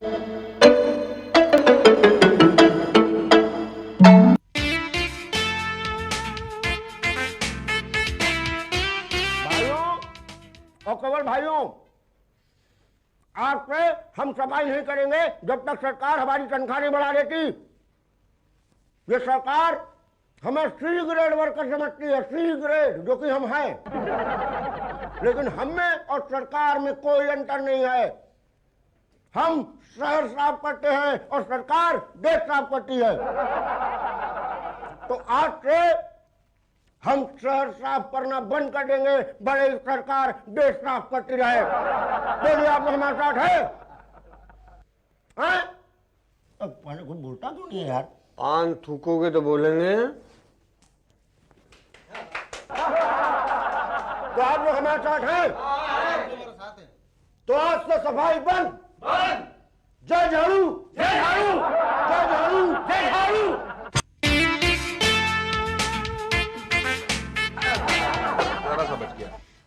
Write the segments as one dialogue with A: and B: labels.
A: भाइयों और केवल भाइयों, आज से हम सफाई नहीं करेंगे जब तक सरकार हमारी तनख्वाह नहीं बढ़ा देती। ये सरकार हमें सी ग्रेड वर्कर समझती है, सी ग्रेड, जो कि हम हैं, लेकिन हम में और सरकार में कोई अंतर नहीं है। हम शहर साफ करते हैं और सरकार देश साफ करती है। तो आज से हम शहर साफ करना बंद कर देंगे, बड़े सरकार देश साफ करती रहे। बोलिए, आप लोग हमारे साथ है? पहले कुछ बोलता क्यों नहीं है यार?
B: पान थूकोगे तो बोलेंगे।
A: तो आप लोग हमारे साथ हैं? तो आज से सफाई बंद। जय झाड़ू, जय झाड़ू, जय झाड़ू, जय झाड़ू।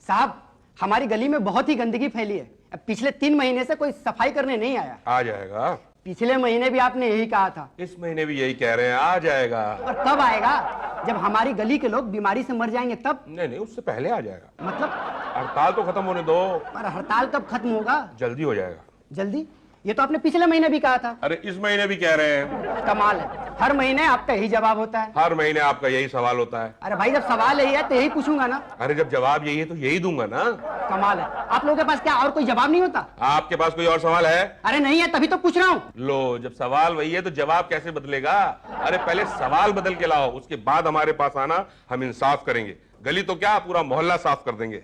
C: साहब, हमारी गली में बहुत ही गंदगी फैली है। अब पिछले 3 महीने से कोई सफाई करने नहीं आया।
D: आ जाएगा।
C: पिछले महीने भी आपने यही कहा था।
D: इस महीने भी यही कह रहे हैं, आ जाएगा।
C: और कब आएगा? जब हमारी गली के लोग बीमारी से मर जाएंगे तब?
D: नहीं, उससे पहले आ जाएगा।
C: मतलब?
D: हड़ताल तो खत्म होने दो।
C: पर हड़ताल कब खत्म होगा?
D: जल्दी हो जाएगा।
C: जल्दी? ये तो आपने पिछले महीने भी कहा था।
D: अरे इस महीने भी कह रहे हैं।
C: कमाल है, हर महीने आपका यही जवाब होता है।
D: हर महीने आपका यही सवाल होता है।
C: अरे भाई, जब सवाल यही है तो यही पूछूंगा ना।
D: अरे जब जवाब यही है तो यही दूंगा ना।
C: कमाल है, आप लोगों के पास क्या और कोई जवाब नहीं होता?
D: आपके पास कोई और सवाल है?
C: अरे नहीं है, तभी तो पूछ रहा हूँ।
D: लो, जब सवाल वही है तो जवाब कैसे बदलेगा? अरे पहले सवाल बदल के लाओ, उसके बाद हमारे पास आना, हम इंसाफ करेंगे। गली तो क्या, पूरा मोहल्ला साफ कर देंगे।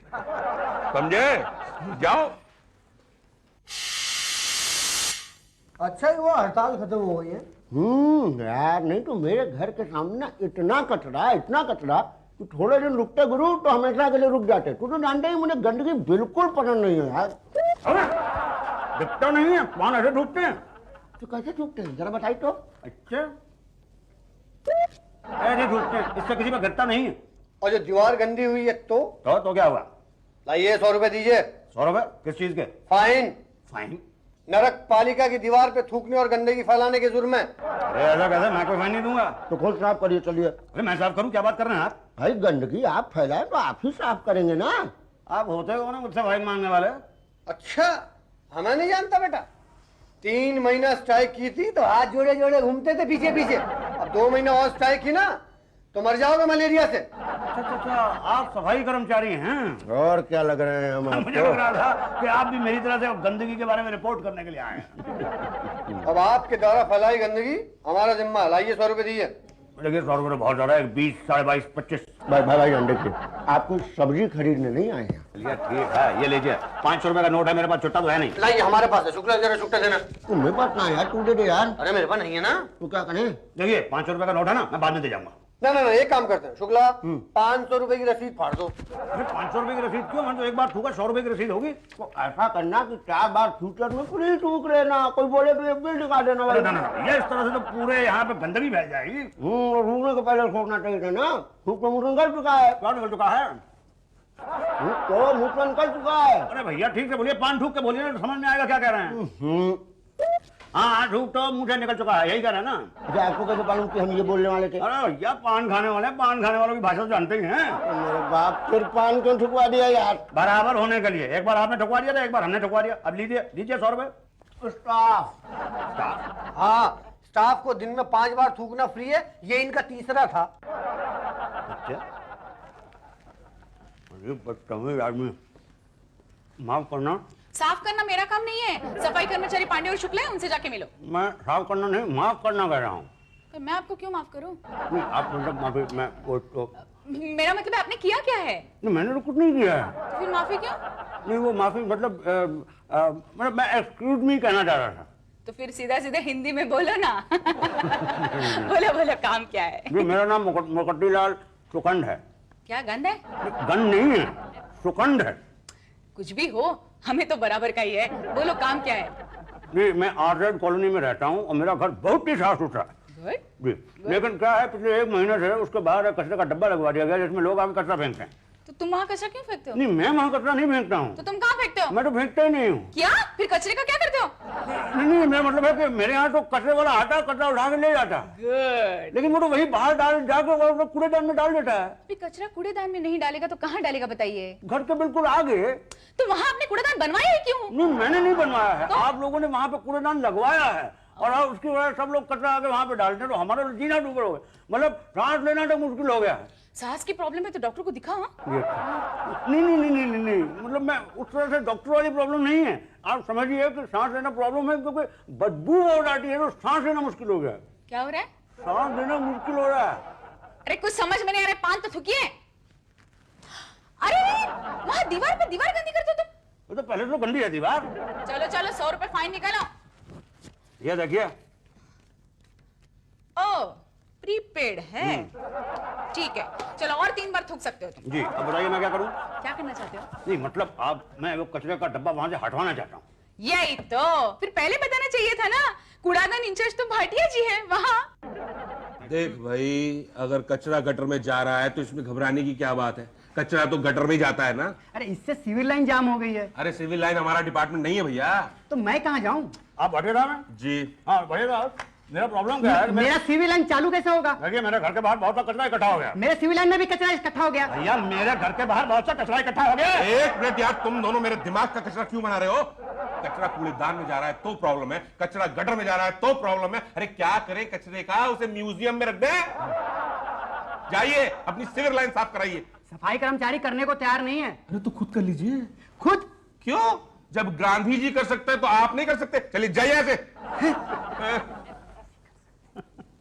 D: समझे? जाओ।
B: अच्छा, वो हड़ताल खत्म हो गई है?
A: यार, नहीं तो मेरे घर के सामने ना इतना कचरा कि थोड़े दिन रुकते गुरु तो हमेशा के लिए रुक जाते। तू तो जानते ही, मुझे गंदगी बिल्कुल पसंद नहीं है यार। दिखता नहीं है, कौन ऐसे थूकते हैं? तो कैसे थूकते हैं, जरा बताई तो। अच्छा, ऐसे थूकते हैं, इससे किसी पर गिरता नहीं है।
B: और जो दीवार गंदी हुई है तो
A: क्या हुआ?
B: लाइए 100 रुपए दीजिए।
A: 100 रुपए? किस चीज के?
B: फाइन।
A: फाइन?
B: नरक पालिका की दीवार पे थूकने और गंदगी फैलाने के जुर्म में।
A: अरे ऐसा कैसे, मैं कोई फाइन नहीं दूंगा। तो खुद साफ करिए, चलिए। अरे मैं साफ करूं? क्या बात कर रहे हैं आप? भाई गंदगी आप फैलाए तो आप ही साफ करेंगे ना। आप होते हो ना मुझसे फाइन मांगने वाले।
B: अच्छा, हमें नहीं जानता बेटा। 3 महीना स्ट्राइक की थी तो हाथ जोड़े जोड़े घूमते थे पीछे पीछे। अब 2 महीना और स्ट्राइक की ना तो मर जाओगे मलेरिया से।
A: अच्छा, आप सफाई कर्मचारी हैं? और क्या लग रहे हैं हम आपको? मुझे लग रहा था कि आप भी मेरी तरह से गंदगी के बारे में रिपोर्ट करने के लिए आए हैं।
B: अब आपके द्वारा फैलाई गंदगी हमारा जिम्मा। लाइए 100 रुपए दीजिए।
A: देखिए, 100 रुपये बहुत ज्यादा है। 20, 22, 25। भाई देखिए, आपको सब्जी खरीदने नहीं आए हैं। चलिए ठीक है, ये लीजिए। 500 रुपए का नोट है मेरे पास, छुट्टा तो है नहीं।
B: लाइए, हमारे पास है। शुक्ला जरा छुट्टा देना।
A: मेरे पास ना यार, तू दे दे यार।
B: अरे मेरे पास नहीं है ना।
A: तू क्या करें? देखिए, 500 रुपए का नोट है ना, मैं बाद में दे जाऊंगा।
B: ना, एक काम करते हैं शुक्ला, 500 रुपए की रसीद फाड़ दो।
A: अरे 500 रुपए की रसीद क्यों? मैंने तो एक बार थूका, 100 रुपए की रसीद होगी। तो ऐसा करना कि 4 बार फ्यूचर में पूरी थूक लेना। कोई बोले तो एक बिल दिखा देना। ये इस तरह से तो पूरे यहाँ पे गंदगी फैल जाएगी। थूकने को पहले सोचना चाहिए था ना। थूक तो मुझे निकल चुका है। क्या निकल चुका है? तो मुझसे निकल चुका है। अरे भैया ठीक से बोलिए, पान थूक के बोलिए ना, समझ में आएगा क्या कह रहे हैं। हाँ, थूक तो मुझे निकल चुका है, यही कह रहे हैं ना। अच्छा, आपको कैसे मालूम कि हम ये बोलने वाले थे? अरे भैया, पान खाने वाले, पान खाने वालों की भाषा जानते ही हैं। मेरे बाप, फिर पान क्यों ठुकवा दिया यार? बराबर होने के लिए। एक बार आपने ठुकवा दिया था, एक बार हमने ठुकवा दिया। अब लीजिए 100 रुपए। स्टाफ?
B: हाँ, स्टाफ को दिन में 5 बार थूकना फ्री है। ये इनका तीसरा था।
A: अच्छा, अरे बदतमीज आदमी, माफ करना।
E: साफ करना मेरा काम नहीं है। सफाई कर्मचारी पांडे और शुक्ला है, उनसे जाके मिलो।
A: मैं साफ करना नहीं, माफ करना कह रहा हूँ।
E: तो मैं आपको क्यों माफ करूं?
A: आप मतलब माफी, मैं तो
E: मेरा मतलब है, आपने किया क्या है?
A: नहीं, मैंने तो कुछ नहीं किया है।
E: तो फिर माफी क्यों?
A: नहीं, वो माफी मतलब मैं एक्सक्यूज मी कहना चाह रहा था।
E: तो फिर सीधा सीधा हिंदी में बोलो ना। बोलो काम क्या है?
A: जी, मेरा नाम मुकट्टीलाल सुखंड है।
E: क्या गंद है?
A: गंद नहीं है, सुखंड है।
E: कुछ भी हो, हमें तो बराबर का ही है। बोलो काम क्या है?
A: जी, मैं आर्ट कॉलोनी में रहता हूँ और मेरा घर बहुत ही साफ सुथरा है। जी, लेकिन क्या है, पिछले 1 महीने से उसके बाहर कचरे का डब्बा लगवा दिया गया जिसमें लोग आके कचरा फेंकते हैं।
E: तो तुम वहाँ कचरा क्यों फेंकते हो?
A: नहीं, मैं वहाँ कचरा नहीं फेंकता हूँ।
E: तो तुम कहाँ फेंकते हो?
A: मैं तो फेंकता ही नहीं हूँ।
E: क्या? फिर कचरे का क्या करते हो?
A: नहीं, नहीं, मेरा मतलब है कि मेरे यहाँ तो कचरे वाला आता, कचरा उठा के ले जाता,
E: गुड।
A: लेकिन वो तो वही बाहर डाल जाकर कूड़ेदान में डाल देता है।
E: कचरा कूड़ेदान में नहीं डालेगा तो कहाँ डालेगा बताइए?
A: घर के बिल्कुल आगे।
E: तो वहाँ आपने कूड़ेदान बनवाया है क्यों?
A: नहीं, मैंने नहीं बनवाया है, आप लोगों ने वहाँ पे कूड़ेदान लगवाया है और अब उसकी वजह से सब लोग कचरा आके वहाँ पे डालते हैं, तो हमारा तो जीना डूबा हो गया, मतलब सांस लेना तो मुश्किल हो गया है।
E: सांस की प्रॉब्लम है तो डॉक्टर को दिखा।
A: नहीं नहीं नहीं नहीं नहीं नहीं, मतलब मैं उस तरह से डॉक्टर वाली प्रॉब्लम नहीं है, आप समझिए कि सांस लेना प्रॉब्लम है क्योंकि बदबू बहुत आती है तो सांस लेना मुश्किल हो गया।
E: क्या हो रहा है?
A: सांस लेना मुश्किल हो रहा है।
E: अरे कुछ समझ में नहीं आ रहा, पान तो थूकिए। अरे वहाँ दीवार पे दीवार गंदी करते हो तुम।
A: वो तो पहले तो गंदी है दीवार।
E: चलो चलो 100 रुपए फाइन निकालो।
A: ये देखिए।
E: ओ प्रीपेड है, ठीक है, चलो और 3 बार थूक सकते हो तुम।
A: जी, अब बताइए मैं क्या करूं?
E: क्या करना चाहते हो?
A: नहीं मतलब मैं वो कचरे का डब्बा वहां से हटवाना चाहता हूँ।
E: यही तो फिर पहले बताना चाहिए था ना, कूड़ादान इंचार्ज तो भाटिया जी है वहाँ।
D: देख भाई, अगर कचरा गटर में जा रहा है तो इसमें घबराने की क्या बात है, कचरा तो गटर में ही जाता है ना।
C: अरे इससे सिविल लाइन जाम हो गई है।
D: अरे सिविल लाइन हमारा डिपार्टमेंट नहीं है भैया।
C: तो मैं कहाँ जाऊँ?
A: आप बढ़िएगा में?
D: जी
A: हाँ बढ़िएगा। मेरा प्रॉब्लम क्या है?
C: मेरा सिविल लाइन चालू कैसे होगा?
A: देखिए मेरे घर के बाहर बहुत सा कचरा इकट्ठा हो गया।
C: मेरे सिविल लाइन में भी कचरा इकट्ठा हो गया।
A: भैया मेरे घर के बाहर बहुत सा कचरा इकट्ठा हो गया।
D: एक मिनट यार, तुम दोनों मेरे दिमाग का कचरा क्यों बना रहे हो? कचरा कूड़ेदान में जा रहा है तो प्रॉब्लम है, कचरा गटर में जा रहा है तो प्रॉब्लम है। अरे क्या करें कचरे का, उसे म्यूजियम में रख दें? जाइए अपनी सिविल लाइन साफ कराइए।
C: सफाई कर्मचारी करने को तैयार नहीं है।
D: अरे तो खुद कर लीजिए।
C: खुद?
D: क्यों? जब गांधी जी कर सकते हैं तो आप नहीं कर सकते? चलिए जाइए ऐसे।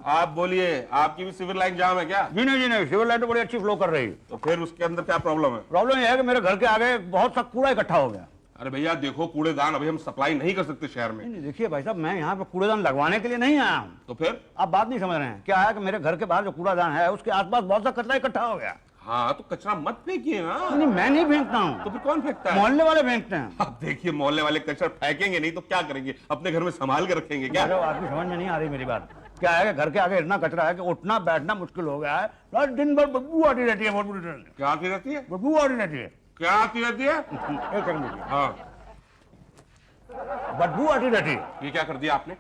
D: आप बोलिए, आपकी भी सिविल लाइन जाम है क्या?
A: जी नहीं, सिविल लाइन तो बड़ी अच्छी फ्लो कर रही है।
D: तो फिर उसके अंदर क्या प्रॉब्लम है?
A: प्रॉब्लम यह है कि मेरे घर के आगे बहुत सा कूड़ा इकट्ठा हो गया।
D: अरे भैया देखो, कूड़ेदान अभी हम सप्लाई नहीं कर सकते शहर में।
A: नहीं देखिए भाई साहब, मैं यहाँ पे कूड़ेदान लगवाने के लिए नहीं आया हूँ।
D: तो फिर
A: आप बात नहीं समझ रहे हैं। क्या है कि मेरे घर के बाहर जो कूड़ादान है उसके आसपास बहुत सा कचरा इकट्ठा हो गया।
D: हाँ तो कचरा मत फेंकिए ना।
A: नहीं मैं नहीं फेंकता हूँ,
D: तो फिर कौन फेंकता है?
A: मोहल्ले वाले फेंकते हैं।
D: अब देखिए, मोहल्ले वाले कचरा फेंकेंगे नहीं तो क्या करेंगे? अपने घर में संभाल के रखेंगे क्या?
A: अरे आपकी समझ में नहीं आ रही मेरी बात। क्या है कि घर के आगे इतना कचरा है कि उठना बैठना मुश्किल हो गया है। रात दिन भर बदबू आती रहती है, बहुत बुरी तरह से
D: क्या आती रहती है?
A: बदबू आती रहती है।
D: क्या आती रहती है?
A: एक सेकंड रुकिए।
D: हाँ,
A: बदबू आती रहती है।
D: ये क्या कर दिया आपने?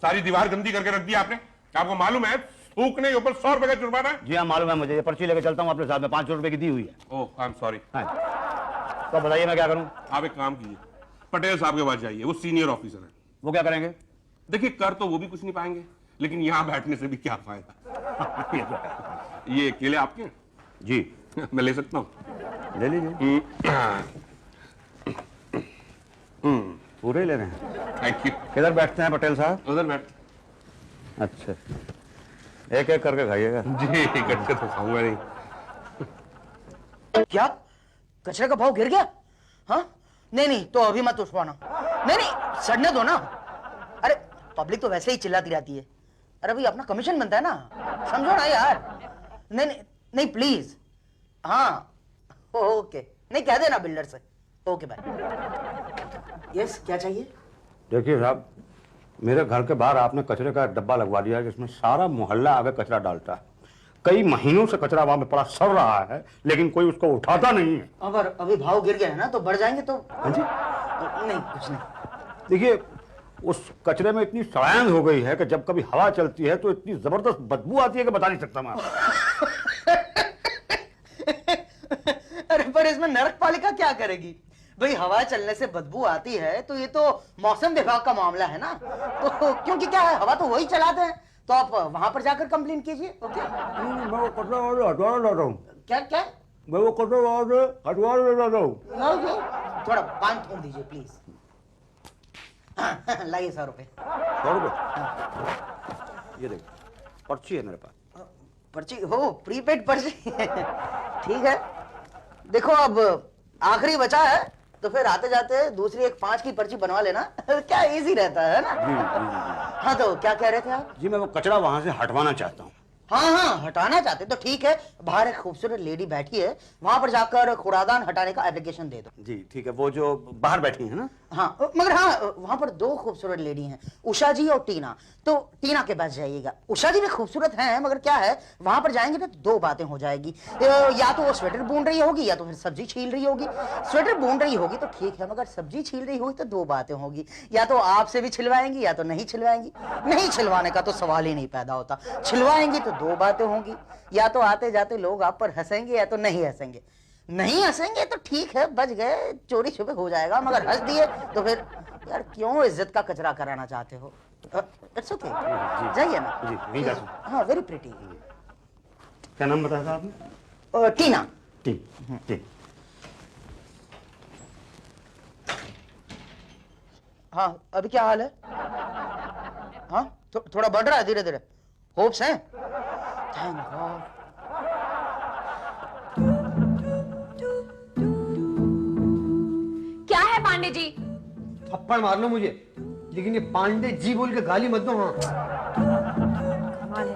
D: सारी दीवार गंदी करके रख दी आपने। आपको मालूम है थूकने के ऊपर 100 रुपए का जुर्माना है?
A: जी हाँ मालूम है मुझे, ये पर्ची लेके चलता हूँ अपने साथ में, 500 रुपए की दी हुई है।
D: ओह आई एम सॉरी।
A: हाँ। तो बताइए मैं क्या करूँ?
D: आप एक काम कीजिए, पटेल साहब के पास जाइए, वो सीनियर ऑफिसर है।
A: वो क्या करेंगे?
D: देखिए कर तो वो भी कुछ नहीं पाएंगे, लेकिन यहाँ बैठने से भी क्या फायदा।
A: ये तो है।
D: ये केले आपके हैं?
A: जी
D: मैं ले सकता हूँ?
A: ले लीजिए। पूरे ही ले रहे हैं?
D: Thank you.
A: किधर बैठते हैं पटेल साहब?
D: उधर बैठ।
A: अच्छा, एक एक करके खाइएगा।
D: जी इकट्ठे तो खाऊंगा नहीं।
F: क्या कचरे का भाव गिर गया? हाँ नहीं तो अभी मत उठवाना। नहीं सड़ने दो ना। अरे पब्लिक तो वैसे ही चिल्लाती रहती है। अरे भाई अपना कमीशन बनता है ना, समझो ना यार। नहीं प्लीज। हाँ ओके, नहीं कह देना बिल्डर से। Okay bye. यस क्या चाहिए?
A: देखिए साहब, मेरे घर के बाहर आपने कचरे का डब्बा लगवा दिया है जिसमें सारा मोहल्ला आगे कचरा डालता है। कई महीनों से कचरा वहां पे पड़ा सड़ रहा है, लेकिन कोई उसको उठाता नहीं है।
F: अगर अभी भाव गिर गया है ना तो बढ़ जाएंगे तो।
A: हाँ जी?
F: नहीं कुछ नहीं। देखिए
A: उस कचरे में इतनी सड़ांध हो गई है कि जब कभी हवा चलती है तो इतनी जबरदस्त बदबू आती है कि बता नहीं सकता मैं।
F: अरे पर इसमें नरक पालिका क्या करेगी भाई? हवा चलने से बदबू आती है तो ये तो मौसम विभाग का मामला है ना। तो क्योंकि क्या है, हवा तो वही चलाते हैं, तो आप वहां पर जाकर कंप्लेन कीजिए। ओके
A: मैं वो कचरा वहां से हटवा रहा हूँ।
F: क्या
A: मैं वो कचरा वहां से हटवा रहा हूँ।
F: थोड़ा पान थोड़ दीजिए प्लीज। लाइए 100 रुपए।
A: 100 रुपए? ये देखिए पर्ची है मेरे पास।
F: पर्ची हो, प्रीपेड पर्ची। ठीक है, देखो अब आखिरी बचा है तो फिर आते जाते दूसरी एक 5 की पर्ची बनवा लेना। क्या इजी रहता है ना। हाँ तो क्या कह रहे थे आप?
A: जी मैं वो कचरा वहां से हटवाना चाहता हूँ।
F: हाँ हाँ, हटाना चाहते तो ठीक है, बाहर एक खूबसूरत लेडी बैठी है, वहां पर जाकर कूड़ादान हटाने का एप्लीकेशन दे दो।
A: जी ठीक है, वो जो बाहर बैठी है ना।
F: हाँ मगर हाँ, वहां पर दो खूबसूरत लेडी हैं, उषा जी और टीना। तो टीना के पास जाइएगा। उषा जी भी खूबसूरत हैं, मगर क्या है, वहां पर जाएंगे ना तो दो बातें हो जाएगी। या तो वो स्वेटर बुन रही होगी या तो फिर सब्जी छील रही होगी। स्वेटर बुन रही होगी तो ठीक है, मगर सब्जी छील रही होगी तो दो बातें होगी, या तो आपसे भी छिलवाएंगी या तो नहीं छिलवाएंगी। नहीं छिलवाने का तो सवाल ही नहीं पैदा होता, छिलवाएंगी तो दो बातें होंगी, या तो आते जाते लोग आप पर हंसेंगे या तो नहीं हंसेंगे। नहीं हंसेंगे तो ठीक है, बच गए, चोरी छुपे हो जाएगा, मगर हंस दिए तो फिर यार क्यों इज्जत का कचरा कराना चाहते हो। इट्स ओके, जाइए ना।
A: जी नहीं जा सकते।
F: हाँ वेरी प्रिटी।
A: क्या नाम बताया था आपने?
F: टीना।
A: ठीक ठीक।
F: हाँ अभी क्या हाल है? हाँ थोड़ा बढ़ रहा है धीरे धीरे, होप्स हैं। Thank God.
E: क्या है पांडे जी?
B: थप्पड़ मार लो मुझे, लेकिन ये पांडे जी बोल के गाली मत दो। हाँ
E: कमाल है।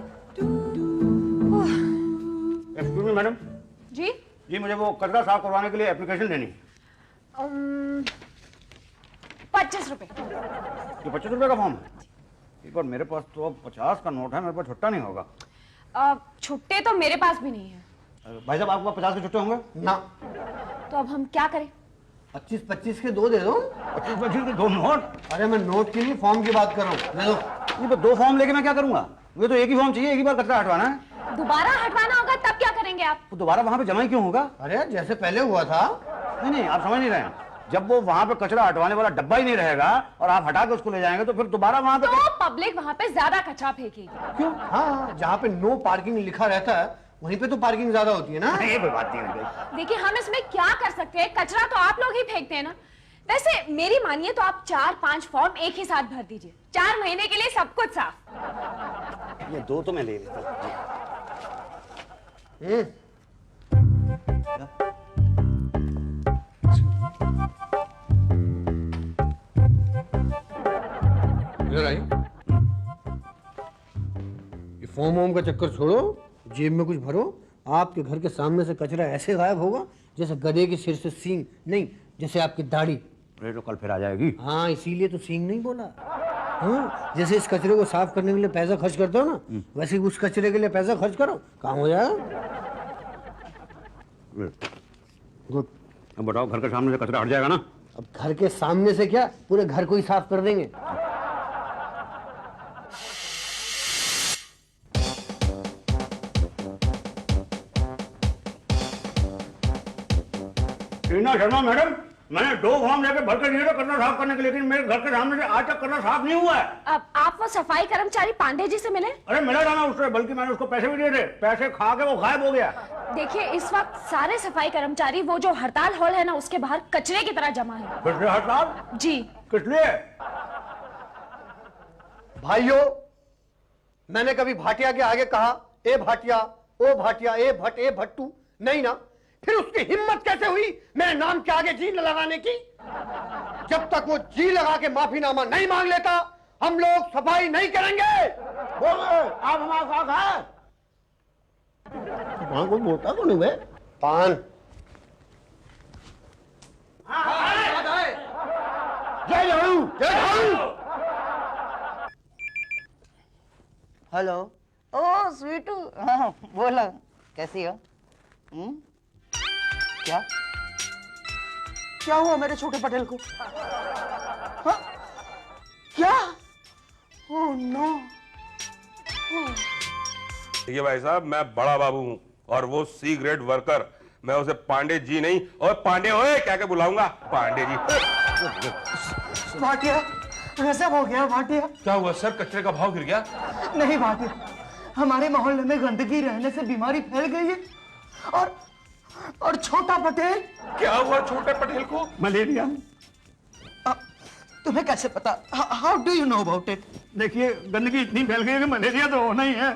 A: Excuse me madam.
E: जी
A: जी मुझे वो कचरा साफ करवाने के लिए एप्लीकेशन देनी है।
E: 25 रुपए।
A: ये 25 रुपए का फॉर्म है? एक बार मेरे पास तो 50 का नोट है, मेरे पास छुट्टा नहीं होगा।
E: छुट्टे तो मेरे पास भी नहीं है।
A: भाई साहब आपके पास 50 के छुट्टे होंगे?
B: ना,
E: तो अब हम क्या करें?
B: 25-25 के दो दे दो।
A: 25 के दो नोट?
B: अरे मैं नोट की नहीं, फॉर्म की बात कर रहा हूँ। ले लो।
A: ये तो दो फॉर्म लेके मैं क्या करूंगा? मुझे तो एक ही फॉर्म चाहिए, एक ही बार कचरा हटवाना है।
E: दोबारा हटवाना होगा तब क्या करेंगे आप?
A: तो दोबारा वहां पे जमा ही क्यों होगा?
B: अरे जैसे पहले हुआ था।
A: नहीं आप समझ नहीं रहे हैं। जब वो वहां पे कचरा हटवाने वाला डब्बा ही नहीं रहेगा और आप हटा के उसको ले जाएंगे तो फिर दोबारा वहां पे
E: तो पब्लिक वहां पे ज्यादा कचरा फेंकेगी।
B: क्यों? हाँ, जहाँ पे नो पार्किंग लिखा रहता है वहीं पे तो पार्किंग ज्यादा होती है ना।
A: ये कोई बात नहीं है।
E: देखिए हम इसमें क्या कर सकते हैं, कचरा तो आप लोग ही फेंकते हैं ना। वैसे मेरी मानिए तो आप 4-5 फॉर्म एक ही साथ भर दीजिए, 4 महीने के लिए सब कुछ साफ।
A: ये दो तो मैं ले लेता हूँ।
B: इधर आई। ये फॉर्म वॉर्म का चक्कर छोड़ो, जेब में कुछ भरो। आपके घर के सामने से कचरा ऐसे गायब होगा जैसे गधे के सिर से सींग, नहीं जैसे आपकी दाढ़ी।
A: अरे तो कल फिर आ जाएगी।
B: हाँ इसीलिए तो सींग नहीं बोला। हाँ, जैसे इस कचरे को साफ करने के लिए पैसा खर्च करते हो ना, वैसे उस कचरे के लिए पैसा खर्च करो, काम हो जाएगा।
A: गुड। अब बताओ, घर के सामने से कचरा हट जाएगा ना?
B: अब घर के सामने से क्या, पूरे घर को ही साफ कर देंगे।
A: टीना शर्मा मैडम, मैंने 2 फॉर्म लेके भर कर दिए थे कचरा साफ करने के लिए, लेकिन मेरे घर के सामने से आज तक कचरा साफ नहीं हुआ है।
E: अब आप वो सफाई कर्मचारी पांडे जी से मिले?
A: अरे मिला था ना उससे, बल्कि मैंने उसको पैसे भी दिए थे। पैसे खा के वो गायब हो गया।
E: देखिए इस वक्त सारे सफाई कर्मचारी वो जो हड़ताल हॉल है ना उसके बाहर कचरे की तरह जमा है।
A: किसने हड़ताल?
E: जी।
A: किस लिए?
B: भाइयों, मैंने कभी भाटिया के आगे कहा ए भाटिया, ओ भाटिया, ए भट्ट, ए भट्टू? नहीं ना। फिर उसकी हिम्मत कैसे हुई मेरे नाम के आगे जी लगाने की? जब तक वो जी लगा के माफीनामा नहीं मांग लेता, हम लोग सफाई नहीं करेंगे।
A: बोलो, आप हमारा साथ है? वहां कोई बोलता कौन है?
B: पान।
A: जय झाड़ू, जय झाड़ू।
F: हेलो। ओ स्वीटू, हाँ बोला, कैसी हो? क्या क्या हुआ मेरे छोटे पटेल को? हाँ? क्या? Oh no.
D: देखिए भाई साहब, मैं बड़ा बाबू हूँ और वो सी ग्रेड वर्कर, मैं उसे पांडे जी नहीं और पांडे ओए क्या क्या बुलाऊंगा, पांडे जी।
F: भाटिया, ऐसा हो गया भाटिया।
D: क्या हुआ सर, कचरे का भाव गिर गया?
F: नहीं भाटिया, हमारे मोहल्ले में गंदगी रहने से बीमारी फैल गई है और छोटा पटेल।
D: क्या हुआ छोटे पटेल को?
A: मलेरिया।
F: तुम्हें कैसे पता? How do you know about it?
A: देखिए गंदगी इतनी फैल गई है कि मलेरिया तो होना ही है।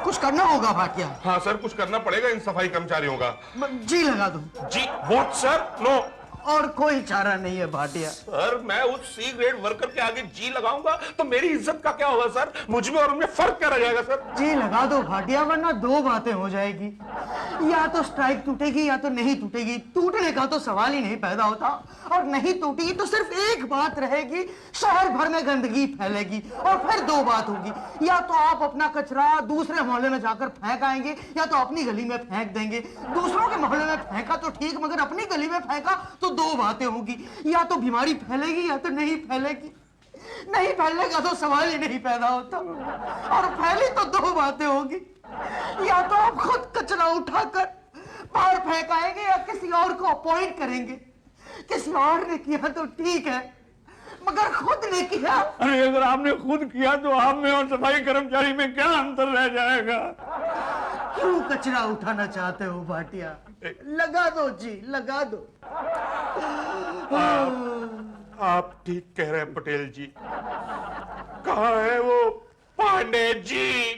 F: कुछ करना होगा भाटिया।
D: हाँ सर, कुछ करना पड़ेगा इन सफाई कर्मचारियों का।
F: जी लगा दो।
D: जी व्हाट सर? नो,
F: और कोई चारा नहीं है भाटिया।
D: सर मैं उस सी ग्रेड वर्कर के आगे जी लगाऊंगा तो मेरी इज्जत का क्या होगा सर? मुझ में और उनमें फर्क क्या रह जाएगा सर?
F: जी लगा दो भाटिया, वरना दो बातें हो जाएगी, या तो स्ट्राइक टूटेगी या तो नहीं टूटेगी। टूटने का तो सवाल ही नहीं पैदा होता, और नहीं टूटेगी तो सिर्फ एक बात रहेगी, शहर भर में गंदगी फैलेगी। और फिर दो बात होगी, या तो आप अपना कचरा दूसरे मोहल्ले में जाकर फेंक आएंगे, या तो अपनी गली में फेंक देंगे। दूसरों के मोहल्ले में फेंका तो ठीक, मगर अपनी गली में फेंका तो दो बातें होगी, या तो बीमारी फैलेगी या तो नहीं फैलेगी। नहीं फैलने का तो सवाल ही नहीं पैदा होता, और फैली तो दो बातें होगी, या तो आप खुद कचरा उठाकर बाहर फेंक आएंगे या किसी और को अपॉइंट करेंगे। किसी और ने किया तो ठीक है, मगर खुद ने किया।
A: अरे अगर आपने खुद किया तो आप में और सफाई कर्मचारी में क्या अंतर रह जाएगा?
F: क्यों कचरा उठाना चाहते हो भाटिया? लगा दो जी, लगा दो।
D: आप ठीक कह रहे हैं पटेल जी। कहाँ है वो पांडे जी?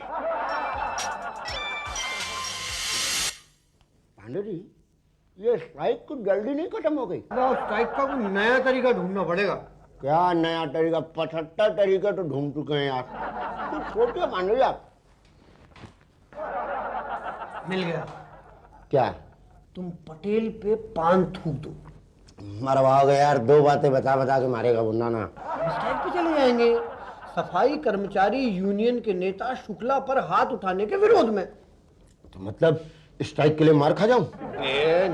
A: पांडे जी, ये स्ट्राइक कुछ जल्दी नहीं खत्म हो गई?
B: स्ट्राइक का कोई नया तरीका ढूंढना पड़ेगा।
A: क्या नया तरीका? 75 तरीके तो ढूंढ चुके हैं यार। कुछ सोचिए पांडे जी आप।
B: मिल गया।
A: क्या?
B: तुम पटेल पे पान थूक दो।
A: मरवाओगे यार, दो बातें बता बता के मारेगा मुन्ना ना।
B: स्ट्राइक पे चले जाएंगे। सफाई कर्मचारी यूनियन के नेता शुक्ला पर हाथ उठाने के विरोध में।
A: तो मतलब स्ट्राइक के लिए मार खा जाऊं?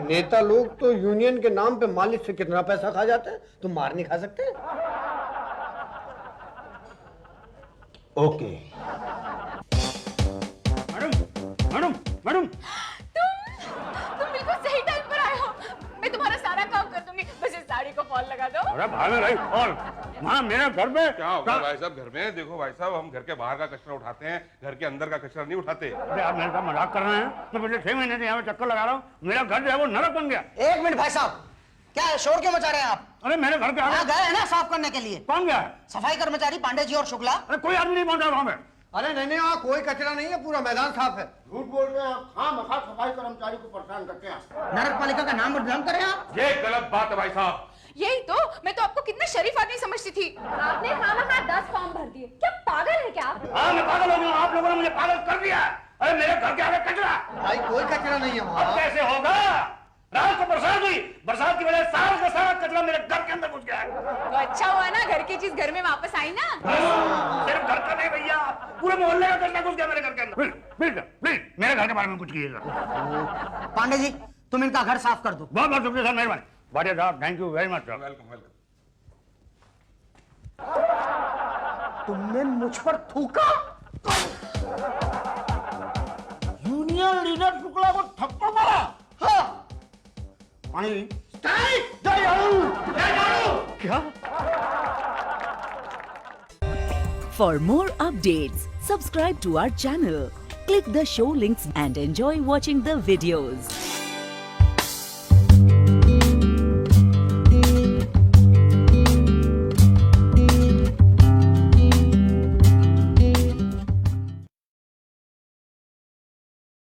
B: नेता लोग तो यूनियन के नाम पे मालिक से कितना पैसा खा जाते हैं, तुम मार नहीं खा सकते।
A: ओके। मैडम मैडम
E: तुम बिल्कुल सही टाइम पर आए हो। मैं तुम्हारा सारा काम कर दूंगी, बस इस साड़ी को फॉल लगा दो।
A: अरे भाई भाई और वहाँ मेरे घर में
D: क्या होगा भाई साहब? घर में देखो भाई साहब, हम घर के बाहर का कचरा उठाते हैं, घर के अंदर का कचरा नहीं उठाते।
A: अरे आप मेरे साथ मजाक कर रहे हैं? मैं पिछले 6 महीने से यहाँ पे चक्कर लगा रहा हूँ, मेरा घर जो है वो नरक बन गया।
F: एक मिनट भाई साहब, क्या है, शोर क्यों मचा रहे हैं आप?
A: अरे मेरे घर के
F: हाँ,
A: आगे
F: गए हैं ना साफ करने के लिए।
A: कौन गया है?
F: सफाई कर्मचारी पांडे जी और शुक्ला।
A: अरे कोई आदमी नहीं पहुंचा वहाँ पे।
B: अरे नहीं वहाँ कोई कचरा नहीं है, पूरा मैदान साफ है।
A: झूठ बोल रहे हैं आप। हाँ मखा सफाई कर्मचारी को परेशान करते हैं।
F: नरक पालिका का नाम बदनाम करें आप।
D: ये गलत बात है भाई साहब।
E: यही तो, मैं तो आपको कितना शरीफ आदमी समझती थी। आपने खाना 10 फॉर्म भर दिए। क्या पागल है क्या आप?
A: हाँ मैं पागल हो गया, आप लोगों ने मुझे पागल कर दिया। अरे मेरे घर के आगे कचरा।
B: भाई कोई कचरा नहीं है
A: अब
B: वहाँ।
A: कैसे होगा? रात को बरसात हुई, बरसात की वजह से सारा का सारा कचरा मेरे घर के अंदर घुस गया है।
E: तो अच्छा हुआ ना, घर की चीज घर में वापस आई ना।
A: सिर्फ घर का नहीं भैया, पूरे मोहल्ले का कचरा घुस गया मेरे घर के अंदर। प्लीज प्लीज मेरे घर के बारे में कुछ कीजिएगा।
F: पांडे जी, तुम इनका घर साफ कर दो।
A: बहुत बहुत शुक्रिया सर, मेहरबानी। भाटिया साहब, thank you very much.
D: Welcome welcome.
F: तुमने मुझ पर थूका?
A: यूनियन लीडर शुक्ला को थप्पड़ मारा?
F: हाँ।
A: पानी क्या?
G: For more updates, subscribe to our channel, click the show links and enjoy watching the videos.